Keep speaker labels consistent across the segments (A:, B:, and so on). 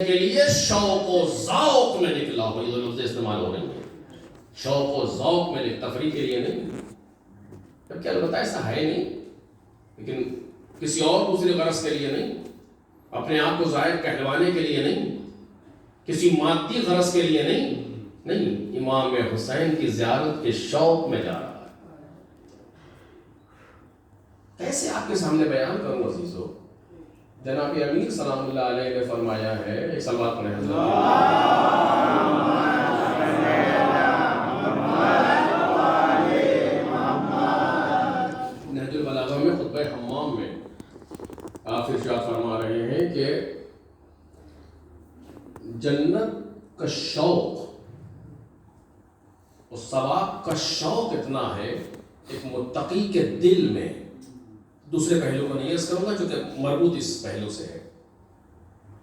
A: کے لیے شوق و ذوق میں نکلا ہو، یہ دو لفظ استعمال ہو رہے ہیں، شوق و ذوق میں، تفریح کے لیے نہیں، جبکہ البتہ ایسا ہے نہیں، لیکن کسی اور دوسری غرض کے لیے نہیں، اپنے آپ کو ظاہر کہلوانے کے لیے نہیں، کسی مادی غرض کے لیے نہیں، امام حسین کی زیارت کے شوق میں جا رہا ہے۔ کیسے آپ کے سامنے بیان کروں عزیزو؟ جناب امیر سلام اللہ علیہ نے فرمایا ہے، ایک سلوات پڑھیں حضرت، نہج البلاغہ میں خطبہ حمام میں آپ ارشاد فرما رہے ہیں کہ جنت کا شوق اور ثواب کا شوق اتنا ہے ایک متقی کے دل میں، دوسرے پہلو کو نہیں عرض کروں گا چونکہ مربوط اس پہلو سے ہے،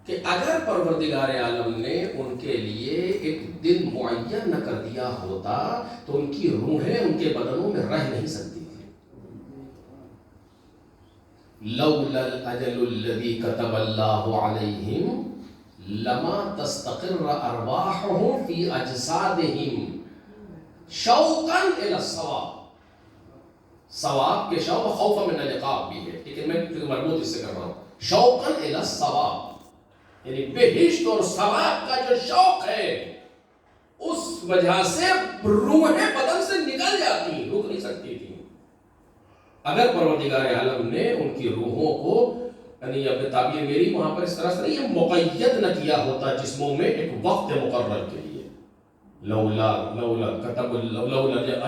A: کہ اگر پروردگار عالم نے ان کے لیے ایک دن معین نہ کر دیا ہوتا تو ان کی روحیں ان کے بدنوں میں رہ نہیں سکتی تھی۔ لولا الاجل الذی کتب اللہ علیہم لما تستقر ارواحهم فی اجسادہم شوقا الی الثواب۔ ثواب کے شوق خوف من العقاب بھی ہے، لیکن میں مربوط اس سے کر رہا ہوں، شوقا الی الثواب، یعنی بہشت اور ثواب کا جو شوق ہے اس وجہ سے روحیں بدن سے نکل جاتی، رک نہیں سکتی تھی۔ اگر پروردگار عالم نے ان کی روحوں کو، یعنی اب تعبیر میری وہاں پر اس طرح سے نہیں، یہ مقید نہ کیا ہوتا جسموں میں ایک وقت مقرر کے لیے، لولا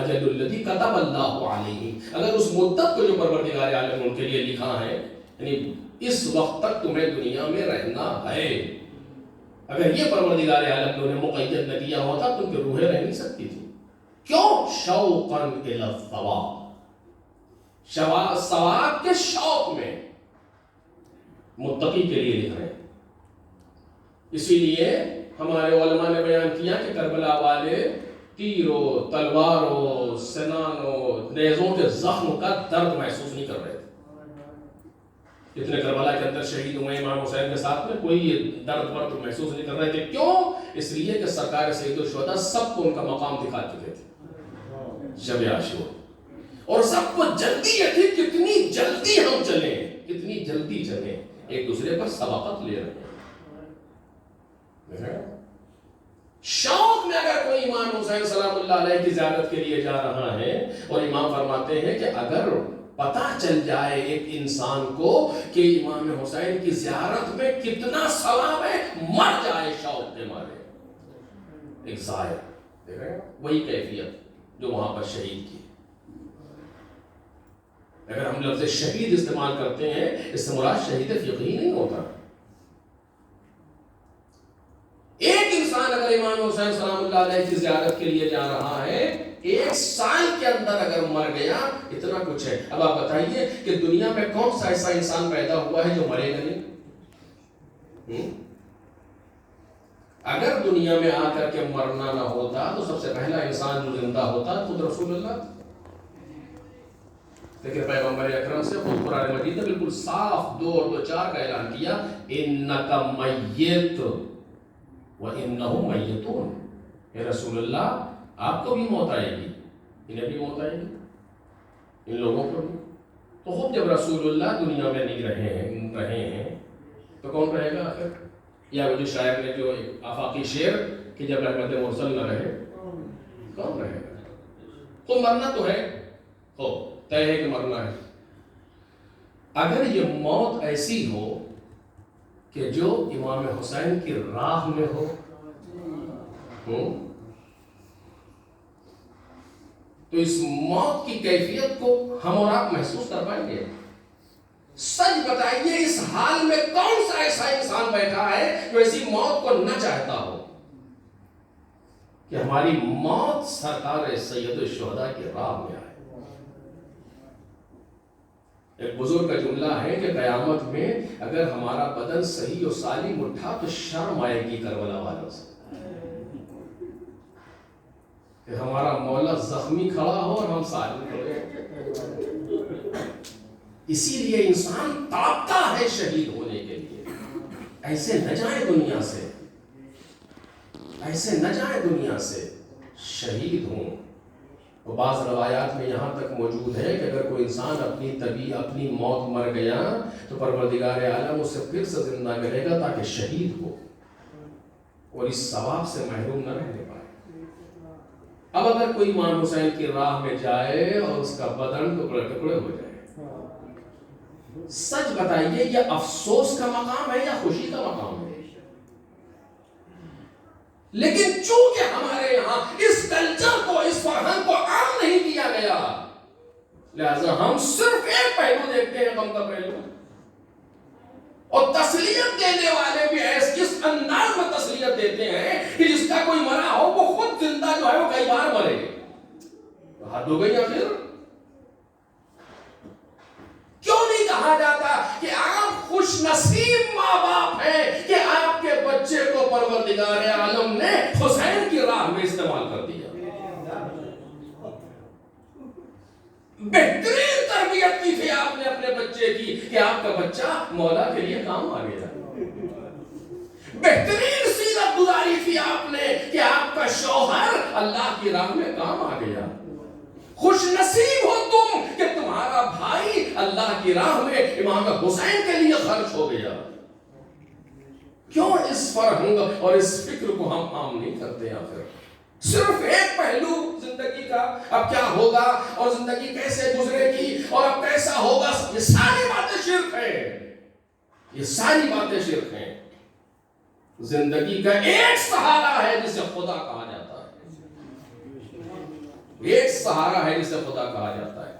A: اجل الذی کتب اللہ علیہ، اگر اس مدت کو جو پروردگار عالم نے ان کے لیے لکھا ہے، یعنی اس وقت تک تمہیں دنیا میں رہنا ہے، اگر یہ پروردگار عالم نے انہیں مقید نہ کیا ہوتا تو ان کی روحیں رہ نہیں سکتی تھی۔ کیوں؟ شوقا الی الثواب، ثواب کے شوق میں متقی کے لیے لکھ رہے ہیں۔ اسی لیے ہمارے علماء نے بیان کیا کہ کربلا والے تیروں، تلواروں، سنانوں، نیزوں کے زخم کا درد محسوس نہیں کر رہے تھے۔ اتنے کربلا کے اندر شہید ہوئے امام حسین کے ساتھ میں کوئی درد ورد محسوس نہیں کر رہے تھے۔ کیوں؟ اس لیے کہ سرکار سید الشہداء سب کو ان کا مقام دکھا چکے تھے شب عاشور، اور سب کو جلدی یہ تھی کتنی جلدی ہم چلیں، کتنی جلدی چلیں، ایک دوسرے پر سبقت لے رہے ہیں۔ شوق میں اگر کوئی امام حسین سلام اللہ علیہ کی زیارت کے لیے جا رہا ہے، اور امام فرماتے ہیں کہ اگر پتہ چل جائے ایک انسان کو کہ امام حسین کی زیارت میں کتنا ثواب ہے، مر جائے شوق کے مارے، ایک ظاہر دیکھ رہے ہیں وہی کیفیت جو وہاں پر شہید کی۔ اگر ہم لفظ شہید استعمال کرتے ہیں اس سے مراد شہید فقہی نہیں ہوتا۔ ایک انسان اگر امام حسین سلام اللہ علیہ کی زیارت کے لیے جا رہا ہے، 1 سال کے اندر اگر مر گیا، اتنا کچھ ہے۔ اب آپ بتائیے کہ دنیا میں کون سا ایسا انسان پیدا ہوا ہے جو مرے گا نہیں؟ اگر دنیا میں آ کر کے مرنا نہ ہوتا تو سب سے پہلا انسان جو زندہ ہوتا خود رسول اللہ، لیکن پیغمبر اکرم سے خود قرآن مجید نے بالکل صاف 2 اور 2 4 کا اعلان کیا، اِنَّكَ مَيِّتٌ وَإِنَّهُمْ مَيِّتُونَ، اے رسول اللہ آپ کو بھی موت آئے گی، انہیں بھی موت آئے گی، ان لوگوں کو بھی۔ تو خود جب رسول اللہ دنیا میں نہیں رہے ہیں تو کون رہے گا آخر؟ یا وہ جو شاعر نے جو آفاقی شعر کہ جب رحمت مرسل نہ رہے کون رہے گا؟ خود مرنا تو ہے، طے ہے کہ مرنا ہے۔ اگر یہ موت ایسی ہو کہ جو امام حسین کی راہ میں ہو، تو اس موت کی کیفیت کو ہم اور آپ محسوس کر پائیں گے؟ سچ بتائیے اس حال میں کون سا ایسا انسان بیٹھا ہے جو ایسی موت کو نہ چاہتا ہو کہ ہماری موت سرکار سید الشہداء کی راہ میں آئے؟ ایک بزرگ کا جملہ ہے کہ قیامت میں اگر ہمارا بدن صحیح و سالم اٹھا تو شرم آئے گی کربلا والوں سے، کہ ہمارا مولا زخمی کھڑا ہو اور ہم سالم کھڑے ہیں۔ اسی لیے انسان تڑپتا ہے شہید ہونے کے لیے، ایسے نہ جائیں دنیا سے، ایسے نہ جائیں دنیا سے، شہید ہوں۔ تو بعض روایات میں یہاں تک موجود ہے کہ اگر کوئی انسان اپنی موت مر گیا تو پروردگار عالم اسے پھر سے زندہ کرے گا تاکہ شہید ہو اور اس ثواب سے محروم نہ رہنے پائے۔ اب اگر کوئی امام حسین کی راہ میں جائے اور اس کا بدن ٹکڑے ٹکڑے ہو جائے، سچ بتائیے یہ افسوس کا مقام ہے یا خوشی کا مقام ہے؟ لیکن چونکہ ہمارے یہاں اس کلچر کو، اس فرہنگ کو عام نہیں کیا گیا، لہذا ہم صرف ایک پہلو دیکھتے ہیں، غم کا پہلو، اور تسلیت دینے والے بھی اس انداز میں تسلیت دیتے ہیں کہ جس کا کوئی مرا ہو وہ خود زندہ جو ہے وہ کئی بار مرے، حد ہو گئی۔ آخر کیوں نہیں کہا جاتا کہ آپ خوش نصیب ماں باپ ہیں کہ آپ کے بچے کو پروردگار عالم نے حسین کی راہ میں استعمال کر دیا؟ بہترین تربیت کی تھی آپ نے اپنے بچے کی کہ آپ کا بچہ مولا کے لیے کام آ گیا۔ بہترین سیرت گزاری تھی آپ نے کہ آپ کا شوہر اللہ کی راہ میں کام آ گیا۔ خوش نصیب ہو تم کہ تمہارا بھائی اللہ کی راہ میں امام حسین کے لیے خرچ ہو گیا۔ کیوں اس فرہنگ اور اس فکر کو ہم عام نہیں کرتے؟ آخر صرف ایک پہلو زندگی کا، اب کیا ہوگا اور زندگی کیسے گزرے گی اور اب کیسا ہوگا، یہ ساری باتیں شرک ہیں، یہ ساری باتیں شرک ہیں۔ زندگی کا ایک سہارا ہے جسے خدا کہا جاتا ہے، ایک سہارا ہے جسے خدا کہا جاتا ہے۔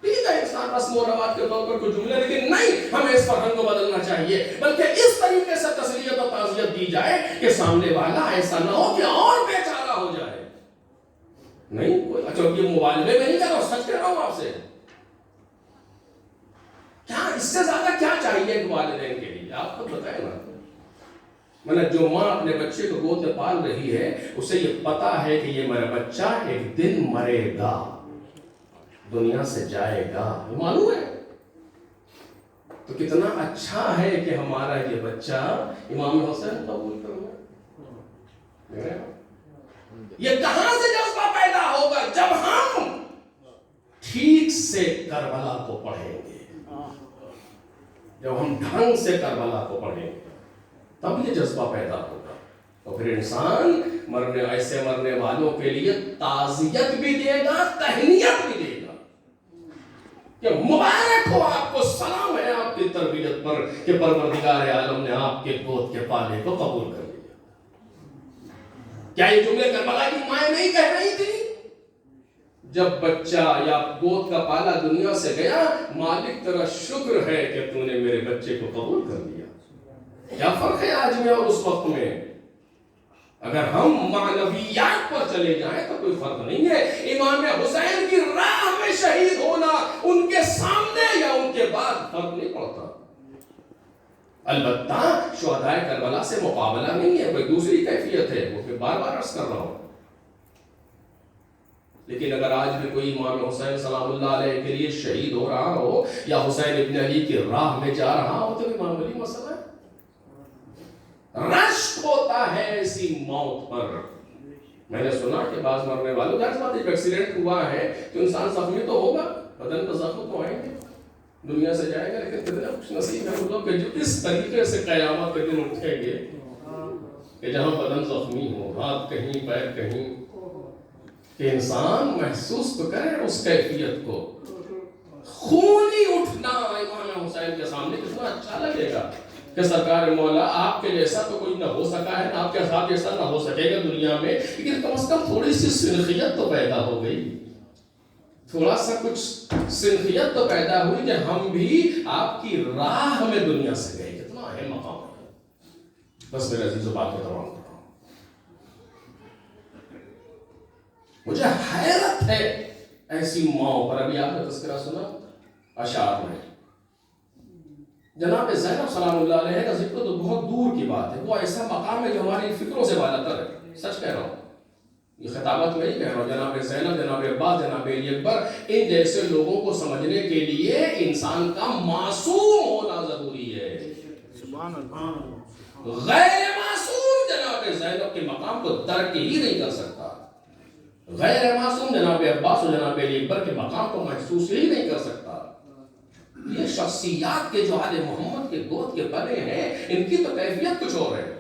A: ٹھیک ہے انسان رسم و رواج کے طور پر کچھ جملے، لیکن نہیں، ہمیں اس فرہنگ کو بدلنا چاہیے، بلکہ اس طریقے سے تسلیت و تعزیت دی جائے کہ سامنے والا ایسا نہ ہو کہ اور بیچارہ ہو جائے۔ نہیں کوئی اچھا یہ مبالغے میں نہیں کر رہا ہوں، سچ کہہ رہا ہوں آپ سے۔ کیا اس سے زیادہ کیا چاہیے ایک والدین کے لیے؟ آپ کو بتائیں نا، مطلب جو ماں اپنے بچے کو گود میں پال رہی ہے اسے یہ پتا ہے کہ یہ میرا بچہ ایک دن مرے گا، دنیا سے جائے گا، معلوم ہے۔ تو کتنا اچھا ہے کہ ہمارا یہ بچہ امام حسین قبول کرنا۔ یہ کہاں سے جذبہ پیدا ہوگا؟ جب ہم ٹھیک سے کربلا کو پڑھیں گے، جب ہم ڈھنگ سے کربلا کو پڑھیں گے تب یہ جذبہ پیدا ہوگا۔ تو پھر انسان ایسے مرنے والوں کے لیے تعزیت بھی دے گا، تہنیت بھی دے گا کہ مبارک ہو آپ کو، سلام ہے آپ کی تربیت پر کہ پروردگار عالم نے آپ کے گود کے پالے کو قبول کر لیا۔ کیا یہ جملے کربلا کی مائیں نہیں کہہ رہی تھی؟ جب بچہ یا گود کا پالا دنیا سے گیا، مالک تیرا شکر ہے کہ تو نے میرے بچے کو قبول کر لیا۔ کیا فرق ہے آج میں اور اس وقت میں؟ اگر ہم معنویات پر چلے جائیں تو کوئی فرق نہیں ہے۔ امام حسین کی راہ میں شہید ہونا ان کے سامنے یا ان کے بعد فرق نہیں پڑتا۔ البتہ شہدائے کربلا سے مقابلہ نہیں ہے، کوئی دوسری کیفیت ہے، وہ میں بار بار عرض کر رہا ہوں۔ لیکن اگر آج بھی کوئی امام حسین سلام اللہ علیہ کے لیے شہید ہو رہا ہو یا حسین ابن علی کی راہ میں جا رہا ہو تو یہ معمولی مسئلہ ہے۔ رشک ہوتا ہے ایسی موت پر۔ میں نے سنا کہ بعض مرنے والوں کا ایک ایکسیڈنٹ ہوا ہے تو انسان زخمی تو ہوگا، بدن پر زخم تو آئیں گے، دنیا سے جائے گا، لیکن کتنا خوش نصیب ہے وہ لوگ کہ جو اس طریقے سے قیامت کے دن اٹھیں گے کہ جہاں بدن زخمی ہو، ہاتھ کہیں پیر کہیں، کہ انسان محسوس تو کرے اس کیفیت کو۔ خونی اٹھنا امام حسین کے سامنے کتنا اچھا لگے گا کہ سرکار مولا آپ کے جیسا تو کوئی نہ ہو سکا ہے، آپ کے ساتھ جیسا نہ ہو سکے گا دنیا میں، لیکن کم از کم تھوڑی سی سنخیت تو پیدا ہو گئی، تھوڑا سا کچھ سنخیت تو پیدا ہوئی کہ ہم بھی آپ کی راہ میں دنیا سے گئے۔ کتنا اہم مقام ہے۔ بس میرے عزیز و بات کو تمام کرتا ہوں۔ مجھے حیرت ہے ایسی ماں پر۔ ابھی آپ نے تذکرہ سنا اشعار میں، جناب زینب سلام اللہ علیہ کا ذکر تو بہت دور کی بات ہے، وہ ایسا مقام ہے جو ہماری فکروں سے بالا تر ہے۔ سچ کہہ رہا ہوں، یہ خطابت میں ہی کہہ رہا ہوں۔ جناب زینب، جناب عباس، جناب علی اکبر، ان جیسے لوگوں کو سمجھنے کے لیے انسان کا معصوم ہونا ضروری ہے۔ سبحان اللہ۔ غیر معصوم جناب زینب کے مقام کو درک ہی نہیں کر سکتا، غیر معصوم جناب عباس و جناب علی اکبر کے مقام کو محسوس ہی نہیں کر سکتا۔ یہ شخصیات کے جو آل محمد کے گود کے بنے ہیں، ان کی تو کیفیت کچھ اور ہے۔